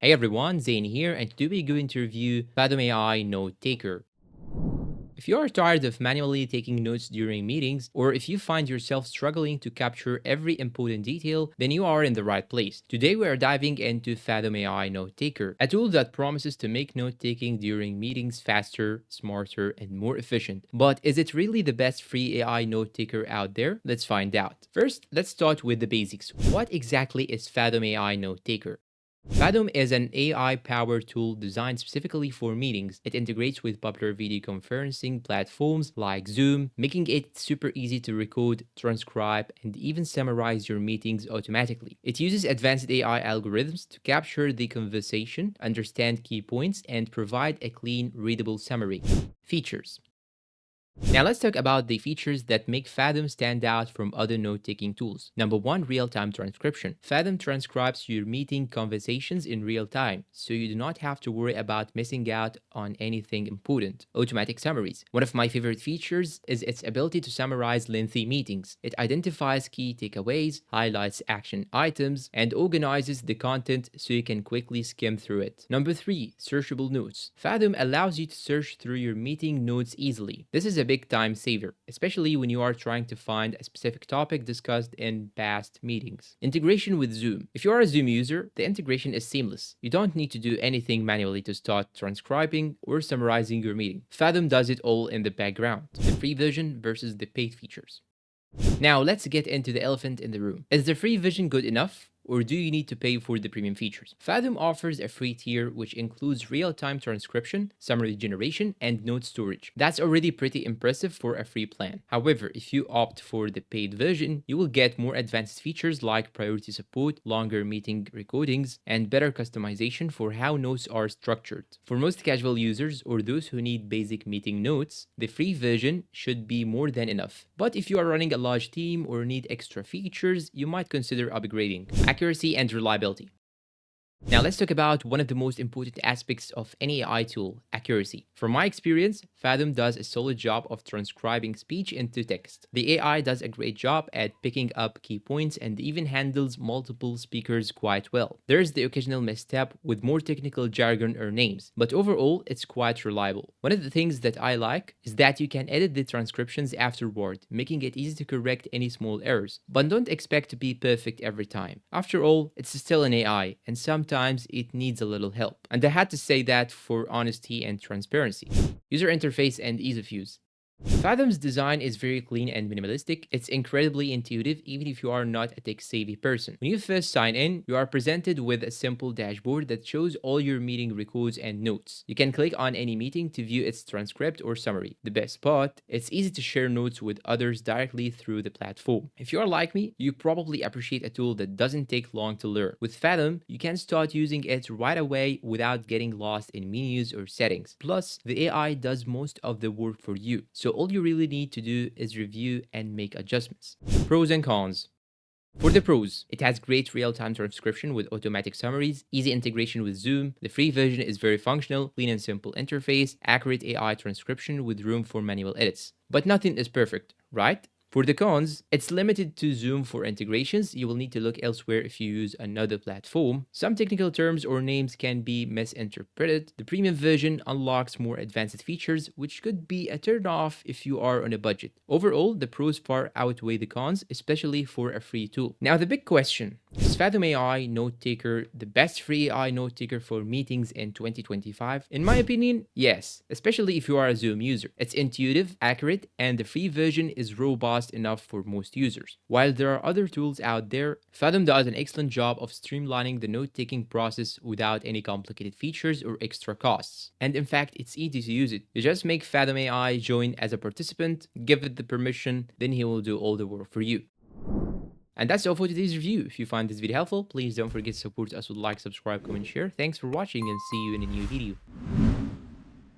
Hey everyone, Zane here, and today we're going to review Fathom AI Note Taker. If you are tired of manually taking notes during meetings, or if you find yourself struggling to capture every important detail, then you are in the right place. Today we are diving into Fathom AI Note Taker, a tool that promises to make note taking during meetings faster, smarter, and more efficient. But is it really the best free AI note taker out there? Let's find out. First, let's start with the basics. What exactly is Fathom AI Note Taker? Fathom is an AI powered tool designed specifically for meetings. It integrates with popular video conferencing platforms like Zoom, making it super easy to record, transcribe, and even summarize your meetings automatically. It uses advanced AI algorithms to capture the conversation, understand key points, and provide a clean, readable summary. Features. Now let's talk about the features that make Fathom stand out from other note-taking tools. Number one, real-time transcription. Fathom transcribes your meeting conversations in real time, so you do not have to worry about missing out on anything important. Automatic summaries. One of my favorite features is its ability to summarize lengthy meetings. It identifies key takeaways, highlights action items, and organizes the content so you can quickly skim through it. Number three, searchable notes. Fathom allows you to search through your meeting notes easily. This is a big time saver, especially when you are trying to find a specific topic discussed in past meetings. Integration with Zoom. If you are a Zoom user, the integration is seamless. You don't need to do anything manually to start transcribing or summarizing your meeting. Fathom does it all in the background. The free version versus the paid features. Now let's get into the elephant in the room. Is the free version good enough? Or do you need to pay for the premium features? Fathom offers a free tier which includes real-time transcription, summary generation, and note storage. That's already pretty impressive for a free plan. However, if you opt for the paid version, you will get more advanced features like priority support, longer meeting recordings, and better customization for how notes are structured. For most casual users or those who need basic meeting notes, the free version should be more than enough. But if you are running a large team or need extra features, you might consider upgrading. Accuracy and reliability. Now let's talk about one of the most important aspects of any AI tool, accuracy. From my experience, Fathom does a solid job of transcribing speech into text. The AI does a great job at picking up key points and even handles multiple speakers quite well. There is the occasional misstep with more technical jargon or names, but overall it's quite reliable. One of the things that I like is that you can edit the transcriptions afterward, making it easy to correct any small errors, but don't expect to be perfect every time. After all, it's still an AI, and sometimes it needs a little help. And I had to say that for honesty and transparency. User interface and ease of use. Fathom's design is very clean and minimalistic. It's incredibly intuitive even if you are not a tech-savvy person. When you first sign in, you are presented with a simple dashboard that shows all your meeting records and notes. You can click on any meeting to view its transcript or summary. The best part, it's easy to share notes with others directly through the platform. If you are like me, you probably appreciate a tool that doesn't take long to learn. With Fathom, you can start using it right away without getting lost in menus or settings. Plus, the AI does most of the work for you. So all you really need to do is review and make adjustments. Pros and cons. For the pros, it has great real-time transcription with automatic summaries, easy integration with Zoom. The free version is very functional, clean and simple interface, accurate AI transcription with room for manual edits. But nothing is perfect, right? For the cons, it's limited to Zoom for integrations. You will need to look elsewhere if you use another platform. Some technical terms or names can be misinterpreted. The premium version unlocks more advanced features, which could be a turn-off if you are on a budget. Overall, the pros far outweigh the cons, especially for a free tool. Now, the big question, is Fathom AI Note Taker the best free AI note taker for meetings in 2025? In my opinion, yes, especially if you are a Zoom user. It's intuitive, accurate, and the free version is robust enough for most users. While there are other tools out there, Fathom does an excellent job of streamlining the note-taking process without any complicated features or extra costs. And in fact, it's easy to use it. You just make Fathom AI join as a participant, give it the permission, then he will do all the work for you. And that's all for today's review. If you find this video helpful, please don't forget to support us with like, subscribe, comment, share. Thanks for watching and see you in a new video.